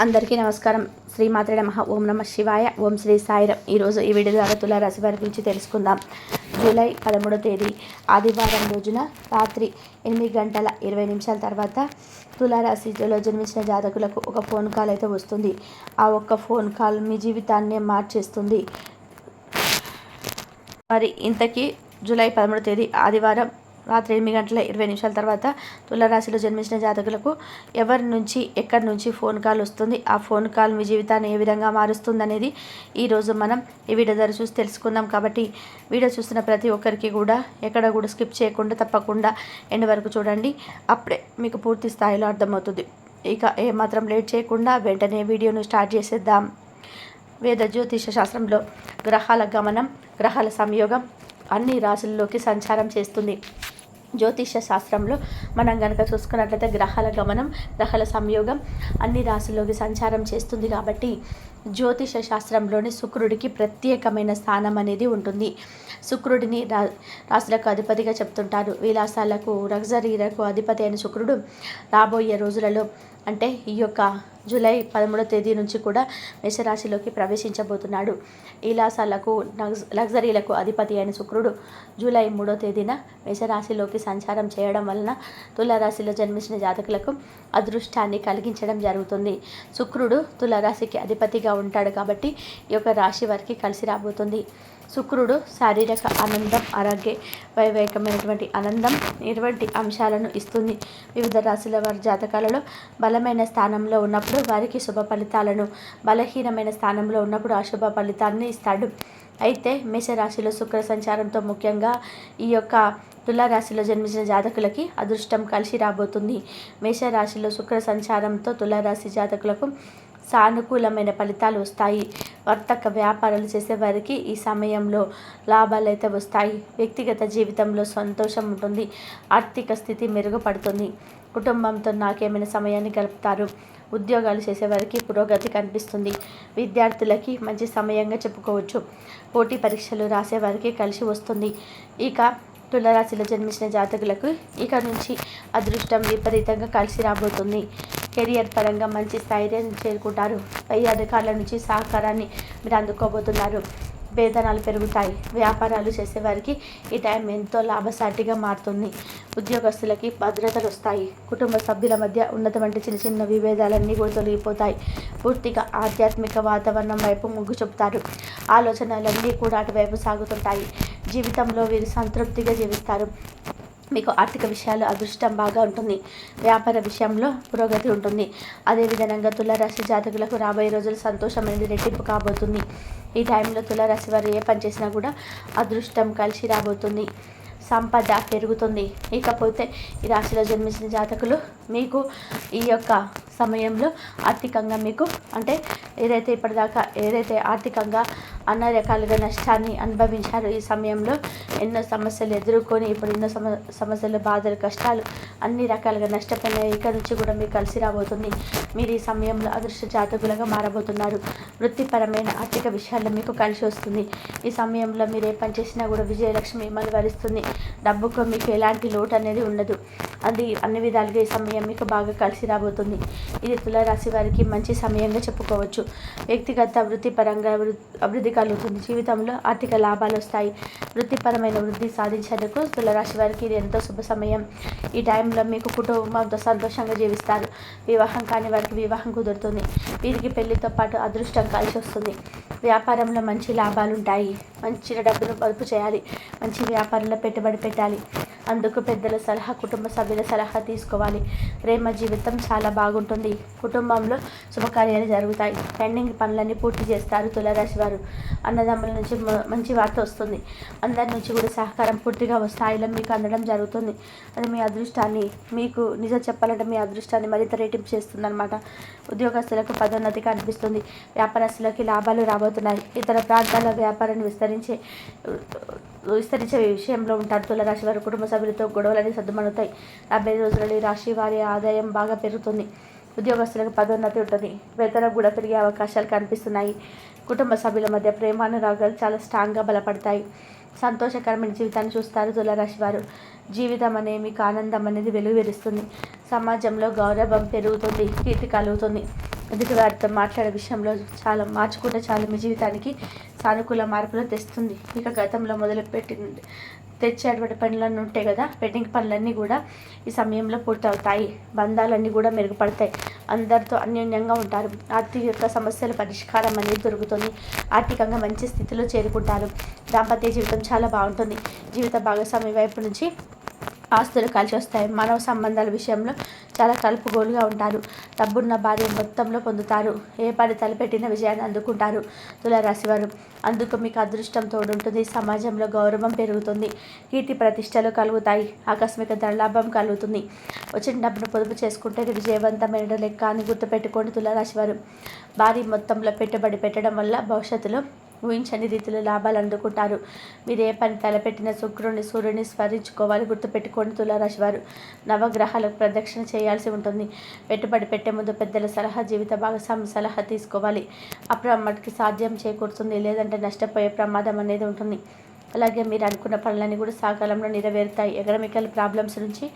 అందరికీ నమస్కారం. శ్రీమాత్రే నమః. ఓం నమః శివాయ. ఓం శ్రీ సాయిరాం. ఈరోజు ఈ వీడియో ద్వారా తులారాశి వారి గురించి తెలుసుకుందాం. జూలై 13వ తేదీ ఆదివారం రోజున రాత్రి 8:20 తర్వాత తులారాశిలో జన్మించిన జాతకులకు ఒక ఫోన్ కాల్ అయితే వస్తుంది. ఆ ఒక్క ఫోన్ కాల్ మీ జీవితాన్నే మార్చేస్తుంది. మరి ఇంతకీ జూలై 13వ తేదీ ఆదివారం రాత్రి 8:20 తర్వాత తులారాశిలో జన్మించిన జాతకులకు ఎవరి నుంచి ఎక్కడి నుంచి ఫోన్ కాల్ వస్తుంది, ఆ ఫోన్ కాల్ మీ జీవితాన్ని ఏ విధంగా మారుస్తుంది అనేది ఈరోజు మనం ఈ వీడియో ద్వారా చూసి తెలుసుకుందాం. కాబట్టి వీడియో చూస్తున్న ప్రతి ఒక్కరికి కూడా ఎక్కడ కూడా స్కిప్ చేయకుండా తప్పకుండా ఎండ్ వరకు చూడండి. అప్పుడే మీకు పూర్తి స్థాయిలో అర్థమవుతుంది. ఇక ఏమాత్రం లేట్ చేయకుండా వెంటనే వీడియోను స్టార్ట్ చేసేద్దాం. వేద జ్యోతిష శాస్త్రంలో గ్రహాల గమనం, గ్రహాల సంయోగం అన్ని రాశుల్లోకి సంచారం చేస్తుంది. జ్యోతిష శాస్త్రంలో మనం కనుక చూసుకున్నట్లయితే గ్రహాల గమనం, గ్రహాల సంయోగం అన్ని రాశుల్లోకి సంచారం చేస్తుంది. కాబట్టి జ్యోతిష శాస్త్రంలోని శుక్రుడికి ప్రత్యేకమైన స్థానం అనేది ఉంటుంది. శుక్రుడిని రాశులకు అధిపతిగా చెప్తుంటారు. విలాసాలకు, లగ్జరీలకు అధిపతి అయిన శుక్రుడు రాబోయే రోజులలో అంటే ఈ యొక్క జూలై 13వ తేదీ నుంచి కూడా మేషరాశిలోకి ప్రవేశించబోతున్నాడు. విలాసాలకు, లగ్జరీలకు అధిపతి అయిన శుక్రుడు జూలై 3వ తేదీన మేషరాశిలోకి సంచారం చేయడం వలన తులారాశిలో జన్మించిన జాతకులకు అదృష్టాన్ని కలిగించడం జరుగుతుంది. శుక్రుడు తులారాశికి అధిపతిగా ఉంటాడు కాబట్టి ఈ యొక్క రాశి వారికి కలిసి రాబోతుంది. శుక్రుడు శారీరక ఆనందం, ఆరోగ్య, వైవేకమైనటువంటి ఆనందం ఇటువంటి అంశాలను ఇస్తుంది. వివిధ రాశుల వారి జాతకాలలో బలమైన స్థానంలో ఉన్నప్పుడు వారికి శుభ ఫలితాలను, బలహీనమైన స్థానంలో ఉన్నప్పుడు అశుభ ఫలితాన్ని ఇస్తాడు. అయితే మేషరాశిలో శుక్ర సంచారంతో ముఖ్యంగా ఈ యొక్క తులారాశిలో జన్మించిన జాతకులకి అదృష్టం కలిసి రాబోతుంది. మేషరాశిలో శుక్ర సంచారంతో తులారాశి జాతకులకు సానుకూలమైన ఫలితాలు వస్తాయి. వర్తక వ్యాపారాలు చేసేవారికి ఈ సమయంలో లాభాలు అయితే వస్తాయి. వ్యక్తిగత జీవితంలో సంతోషం ఉంటుంది. ఆర్థిక స్థితి మెరుగుపడుతుంది. కుటుంబంతో నాకేమైనా సమయాన్ని గడుపుతారు. ఉద్యోగాలు చేసేవారికి పురోగతి కనిపిస్తుంది. విద్యార్థులకి మంచి సమయంగా చెప్పుకోవచ్చు. పోటీ పరీక్షలు రాసేవారికి కలిసి వస్తుంది. ఇక తులారాశిలో జన్మించిన జాతకులకు ఇక నుంచి అదృష్టం విపరీతంగా కలిసి రాబోతుంది. కెరియర్ పరంగా మంచి స్థాయిని చేరుకుంటారు. పై అధికారుల నుంచి సహకారాన్ని మీరు అందుకోబోతున్నారు. వేతనాలు పెరుగుతాయి. వ్యాపారాలు చేసేవారికి ఈ టైం ఎంతో లాభసాటిగా మారుతుంది. ఉద్యోగస్తులకి భద్రతలు వస్తాయి. కుటుంబ సభ్యుల మధ్య ఉన్నటువంటి చిన్న చిన్న విభేదాలన్నీ కూడా తొలగిపోతాయి. పూర్తిగా ఆధ్యాత్మిక వాతావరణం వైపు మొగ్గు చూపుతారు. ఆలోచనలన్నీ కూడా అటువైపు సాగుతుంటాయి. జీవితంలో వీరు సంతృప్తిగా జీవిస్తారు. మీకు ఆర్థిక విషయాలు అదృష్టం బాగా ఉంటుంది. వ్యాపార విషయంలో పురోగతి ఉంటుంది. అదేవిధంగా తులారాశి జాతకులకు రాబోయే రోజులు సంతోషం అనేది రెట్టింపు కాబోతుంది. ఈ టైంలో తులారాశి వారు ఏ పని చేసినా కూడా అదృష్టం కలిసి రాబోతుంది. సంపద పెరుగుతుంది. ఇకపోతే ఈ రాశిలో జన్మించిన జాతకులు మీకు ఈ యొక్క సమయంలో ఆర్థికంగా మీకు అంటే ఏదైతే ఆర్థికంగా అన్ని రకాలుగా నష్టాన్ని అనుభవించారో ఈ సమయంలో ఎన్నో సమస్యలు ఎదుర్కొని ఇప్పుడు ఎన్నో సమస్యలు, బాధలు, కష్టాలు అన్ని రకాలుగా నష్టపోయిన ఇక్కడ నుంచి కూడా మీకు కలిసి రాబోతుంది. మీరు ఈ సమయంలో అదృష్ట జాతకులుగా మారబోతున్నారు. వృత్తిపరమైన ఆర్థిక విషయాల్లో మీకు కలిసి వస్తుంది. ఈ సమయంలో మీరు ఏ పని చేసినా కూడా విజయలక్ష్మి మిమ్మల్ని వరిస్తుంది. డబ్బుకు మీకు ఎలాంటి లోటు అనేది ఉండదు. అది అన్ని విధాలుగా ఈ సమయం మీకు బాగా కలిసి రాబోతుంది. ఇది తులారాశి వారికి మంచి సమయంగా చెప్పుకోవచ్చు. వ్యక్తిగత వృత్తిపరంగా అభివృద్ధి కలుగుతుంది. జీవితంలో ఆర్థిక లాభాలు వస్తాయి. వృత్తిపరమైన వృద్ధి సాధించేందుకు తులారాశి వారికి ఇది ఎంతో శుభ సమయం. ఈ టైంలో మీకు కుటుంబంతో సంతోషంగా జీవిస్తారు. వివాహం కాని వారికి వివాహం కుదురుతుంది. వీరికి పెళ్లితో పాటు అదృష్టం కలిసి వస్తుంది. వ్యాపారంలో మంచి లాభాలు ఉంటాయి. మంచి డబ్బును పొదుపు చేయాలి. మంచి వ్యాపారంలో పెట్టుబడి పెట్టాలి. అందుకు పెద్దల సలహా, కుటుంబ సభ్యుల సలహా తీసుకోవాలి. ప్రేమ జీవితం చాలా బాగుంటుంది. కుటుంబంలో శుభకార్యాలు జరుగుతాయి. పెండింగ్ పనులన్నీ పూర్తి చేస్తారు తులారాశి వారు. అన్నదమ్ముల నుంచి మంచి వార్త వస్తుంది. అందరి నుంచి కూడా సహకారం పూర్తిగా స్థాయిలో మీకు అందడం జరుగుతుంది. అది మీ అదృష్టాన్ని, మీకు నిజం చెప్పాలంటే మీ అదృష్టాన్ని మరింత రెట్టింపు చేస్తుంది అనమాట. ఉద్యోగస్తులకు పదోన్నతి కనిపిస్తుంది. వ్యాపారస్తులకి లాభాలు రాబోతున్నాయి. ఇతర ప్రాంతాల వ్యాపారాన్ని విస్తరించే విషయంలో ఉంటారు తులారాశి వారు. కుటుంబ సభ్యులతో గొడవలని సర్దుమణుతాయి. 50 రోజులలో ఈ రాశి వారి ఆదాయం బాగా పెరుగుతుంది. ఉద్యోగస్తులకు పదోన్నతి ఉంటుంది. వేతనం కూడా పెరిగే అవకాశాలు కనిపిస్తున్నాయి. కుటుంబ సభ్యుల మధ్య ప్రేమానురాగాలు చాలా స్ట్రాంగ్గా బలపడతాయి. సంతోషకరమైన జీవితాన్ని చూస్తారు తులారాశి వారు. జీవితం అనే మీకు ఆనందం అనేది వెలువరిస్తుంది. సమాజంలో గౌరవం పెరుగుతుంది, కీర్తి కలుగుతుంది. ఎదుటి వారితో మాట్లాడే విషయంలో చాలా మార్చుకుంటే చాలు మీ జీవితానికి సానుకూల మార్పులు తెస్తుంది. ఇక గతంలో మొదలుపెట్టి తెచ్చేటువంటి పనులన్నీ ఉంటాయి కదా, పెండింగ్ పనులన్నీ కూడా ఈ సమయంలో పూర్తవుతాయి. బంధాలన్నీ కూడా మెరుగుపడతాయి. అందరితో అన్యోన్యంగా ఉంటారు. ఆర్థిక సమస్యల పరిష్కారం అనేది దొరుకుతుంది. ఆర్థికంగా మంచి స్థితిలో చేరుకుంటారు. దాంపత్య జీవితం చాలా బాగుంటుంది. జీవిత భాగస్వామి వైపు నుంచి ఆస్తులు కలిసి వస్తాయి. మానవ సంబంధాల విషయంలో చాలా కలుపుగోలుగా ఉంటారు. డబ్బున్న భార్య మొత్తంలో పొందుతారు. ఏ పని తలపెట్టిన విజయాన్ని అందుకుంటారు తులారాశి వారు. అందుకు మీకు అదృష్టం తోడుంటుంది. సమాజంలో గౌరవం పెరుగుతుంది. కీర్తి ప్రతిష్టలు కలుగుతాయి. ఆకస్మిక ధనలాభం కలుగుతుంది. వచ్చిన డబ్బును పొదుపు చేసుకుంటే విజయవంతమైన లెక్క అని గుర్తుపెట్టుకోండి తులారాశి వారు. భారీ మొత్తంలో పెట్టుబడి పెట్టడం వల్ల భవిష్యత్తులో ఊహించని రీతిలో లాభాలు అందుకుంటారు. మీరు ఏ పని తలపెట్టిన శుక్రుని సూర్యుని స్మరించుకోవాలి. గుర్తుపెట్టుకోండి తులారాశి వారు. నవగ్రహాలకు ప్రదక్షిణ చేయాల్సి ఉంటుంది. పెట్టుబడి పెట్టే ముందు పెద్దల సలహా, జీవిత భాగస్వామి సలహా తీసుకోవాలి. అప్పుడు మటుకి సాధ్యం చేకూరుతుంది, లేదంటే నష్టపోయే ప్రమాదం అనేది ఉంటుంది. అలాగే మీరు అనుకున్న పనులన్నీ కూడా సకాలంలో నెరవేరుతాయి. ఎకనామికల్ ప్రాబ్లమ్స్ నుంచి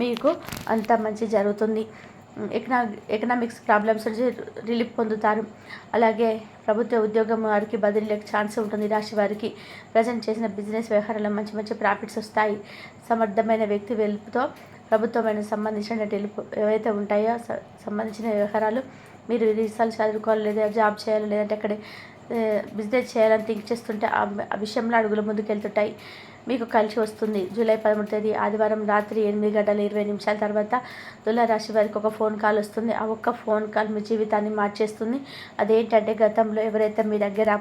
మీకు అంత మంచి జరుగుతుంది. ఎకనామిక్స్ ప్రాబ్లమ్స్ నుంచి రిలీఫ్ పొందుతారు. అలాగే ప్రభుత్వ ఉద్యోగం వారికి బదిలీలకు ఛాన్స్ ఉంటుంది. రాశి వారికి ప్రజెంట్ చేసిన బిజినెస్ వ్యవహారాల్లో మంచి మంచి ప్రాఫిట్స్ వస్తాయి. సమర్థమైన వ్యక్తి వెలుపుతో ప్రభుత్వమైన సంబంధించిన తెలుపు ఏవైతే ఉంటాయో సంబంధించిన వ్యవహారాలు మీరు రీసెర్చ్ చదువుకోవాలి, లేదా జాబ్ చేయాలి, లేదంటే అక్కడే బిజినెస్ చేయాలని థింక్ చేస్తుంటే ఆ విషయంలో అడుగులు ముందుకెళ్తుంటాయి. మీకు కలిసి వస్తుంది. జూలై 13వ తేదీ ఆదివారం రాత్రి 8:20 తర్వాత తులారాశి వారికి ఒక ఫోన్ కాల్ వస్తుంది. ఆ ఒక్క ఫోన్ కాల్ మీ జీవితాన్ని మార్చేస్తుంది. అదేంటంటే గతంలో ఎవరైతే మీ దగ్గర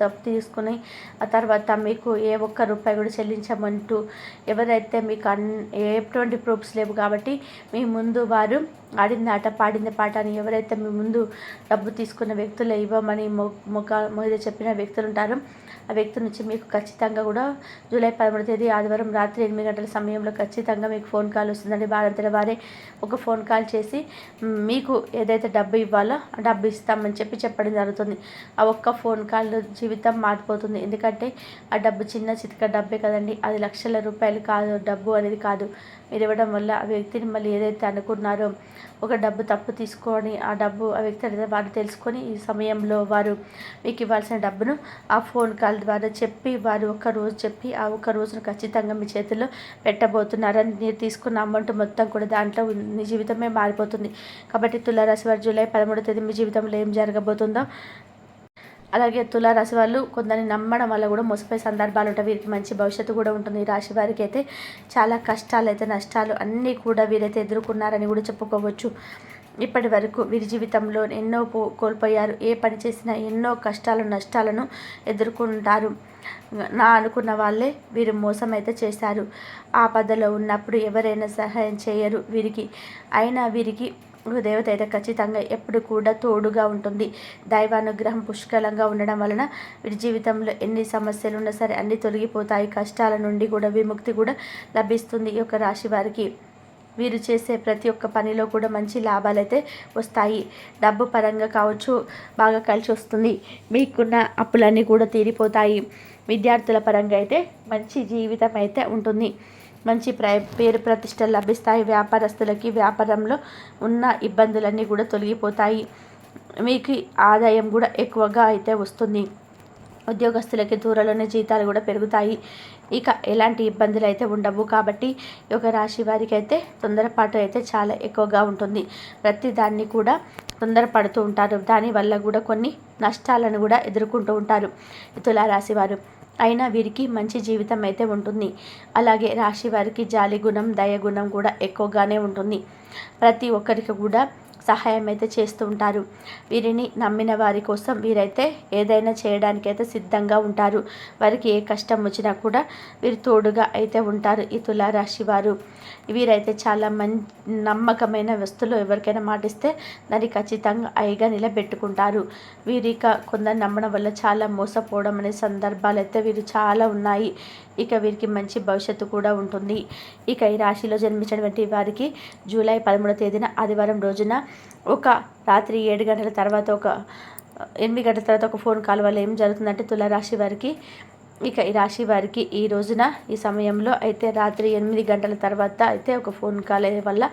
తప్పు తీసుకుని ఆ తర్వాత మీకు ఏ ఒక్క రూపాయి కూడా చెల్లించమంటూ ఎవరైతే మీకు ఎటువంటి ప్రూఫ్స్ లేవు కాబట్టి మీ ముందు వారు ఆడింది ఆట పాడింది పాట అని ఎవరైతే మీ ముందు డబ్బు తీసుకున్న వ్యక్తులు ఇవ్వమని మీద చెప్పిన వ్యక్తులు ఉంటారో ఆ వ్యక్తి నుంచి మీకు ఖచ్చితంగా కూడా జూలై 13వ తేదీ ఆదివారం రాత్రి 8 గంటల సమయంలో ఖచ్చితంగా మీకు ఫోన్ కాల్ వస్తుందండి. వారంతట వారే ఒక ఫోన్ కాల్ చేసి మీకు ఏదైతే డబ్బు ఇవ్వాలో ఆ డబ్బు ఇస్తామని చెప్పడం జరుగుతుంది. ఆ ఒక్క ఫోన్ కాల్ జీవితం మారిపోతుంది. ఎందుకంటే ఆ డబ్బు చిన్న చితక డబ్బే కదండి, అది లక్షల రూపాయలు కాదు. డబ్బు అనేది కాదు. మీరు ఇవ్వడం వల్ల ఆ వ్యక్తిని మళ్ళీ ఏదైతే అనుకున్నారో ఒక డబ్బు తప్పు తీసుకొని ఆ డబ్బు ఆ వ్యక్తి అనేది వారు తెలుసుకొని ఈ సమయంలో వారు మీకు ఇవ్వాల్సిన డబ్బును ఆ ఫోన్ కాల్ ద్వారా చెప్పి వారు ఒక్కరోజు చెప్పి ఆ ఒక్క రోజును ఖచ్చితంగా మీ చేతుల్లో పెట్టబోతున్నారని మీరు తీసుకున్న అమౌంట్ మొత్తం కూడా దాంట్లో మీ జీవితమే మారిపోతుంది. కాబట్టి తులారాశి వారు జూలై 13వ తేదీ మీ జీవితంలో ఏం జరగబోతుందో, అలాగే తులారాశి వాళ్ళు కొందరిని నమ్మడం వల్ల కూడా మోసపోయే సందర్భాలు ఉంటాయి. వీరికి మంచి భవిష్యత్తు కూడా ఉంటుంది. ఈ రాశి వారికి అయితే చాలా కష్టాలు అయితే నష్టాలు అన్నీ కూడా వీరైతే ఎదుర్కొన్నారని కూడా చెప్పుకోవచ్చు. ఇప్పటి వరకు వీరి జీవితంలో ఎన్నో కోల్పోయారు. ఏ పని చేసినా ఎన్నో కష్టాలు నష్టాలను ఎదుర్కొంటారు. నా అనుకున్న వాళ్ళే వీరు మోసం అయితే చేశారు. ఆపదలో ఉన్నప్పుడు ఎవరైనా సహాయం చేయరు వీరికి. అయినా వీరికి దేవత అయితే ఖచ్చితంగా ఎప్పుడు కూడా తోడుగా ఉంటుంది. దైవానుగ్రహం పుష్కలంగా ఉండడం వలన వీరి జీవితంలో ఎన్ని సమస్యలు ఉన్నా సరే అన్నీ తొలగిపోతాయి. కష్టాల నుండి కూడా విముక్తి కూడా లభిస్తుంది. ఈ యొక్క రాశి వారికి వీరు చేసే ప్రతి ఒక్క పనిలో కూడా మంచి లాభాలు అయితే వస్తాయి. డబ్బు పరంగా కావచ్చు బాగా కలిసి వస్తుంది. మీకున్న అప్పులన్నీ కూడా తీరిపోతాయి. విద్యార్థుల పరంగా అయితే మంచి జీవితం అయితే ఉంటుంది. మంచి పేరు ప్రతిష్టలు లభిస్తాయి. వ్యాపారస్తులకి వ్యాపారంలో ఉన్న ఇబ్బందులన్నీ కూడా తొలగిపోతాయి. మీకు ఆదాయం కూడా ఎక్కువగా అయితే వస్తుంది. ఉద్యోగస్తులకి త్వరలోనే జీతాలు కూడా పెరుగుతాయి. ఇక ఎలాంటి ఇబ్బందులు అయితే ఉండవు. కాబట్టి ఈ యొక్క రాశి వారికి అయితే తొందరపాటు అయితే చాలా ఎక్కువగా ఉంటుంది. ప్రతి దాన్ని కూడా తొందరపడుతూ ఉంటారు. దానివల్ల కూడా కొన్ని నష్టాలను కూడా ఎదుర్కొంటూ ఉంటారు తులారాశి వారు. అయినా వీరికి మంచి జీవితం అయితే ఉంటుంది. అలాగే రాశి వారికి జాలి గుణం దయ గుణం కూడా ఎక్కువగానే ఉంటుంది. ప్రతి ఒక్కరికి కూడా సహాయం అయితే చేస్తూ ఉంటారు. వీరిని నమ్మిన వారి కోసం వీరైతే ఏదైనా చేయడానికైతే సిద్ధంగా ఉంటారు. వారికి ఏ కష్టం వచ్చినా కూడా వీరు తోడుగా అయితే ఉంటారు. ఈ తులారాశి వారు వీరైతే చాలా నమ్మకమైన వస్తువులు ఎవరికైనా మాటిస్తే దాన్ని ఖచ్చితంగా అయిగా నిలబెట్టుకుంటారు. వీరిక కొందరు నమ్మడం వల్ల చాలా మోసపోవడం అనే సందర్భాలు అయితే వీరు చాలా ఉన్నాయి. ఇక వీరికి మంచి భవిష్యత్తు కూడా ఉంటుంది. ఇక ఈ రాశిలో జన్మించినటువంటి వారికి జూలై 13వ తేదీన ఆదివారం రోజున ఒక రాత్రి 7 గంటల తర్వాత 8 గంటల తర్వాత ఒక ఫోన్ కాల్ వల్ల ఏం జరుగుతుందంటే తులారాశి వారికి ఇక ఈ రాశి వారికి ఈ రోజున ఈ సమయంలో అయితే రాత్రి 8 గంటల తర్వాత అయితే ఒక ఫోన్ కాల్ వల్ల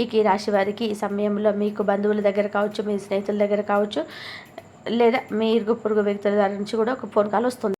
ఇక ఈ రాశి వారికి ఈ సమయంలో మీకు బంధువుల దగ్గర కావచ్చు, మీ స్నేహితుల దగ్గర కావచ్చు, లేదా మీ ఇరుగు పొరుగు వ్యక్తుల దగ్గర నుంచి కూడా ఒక ఫోన్ కాల్ వస్తుంది.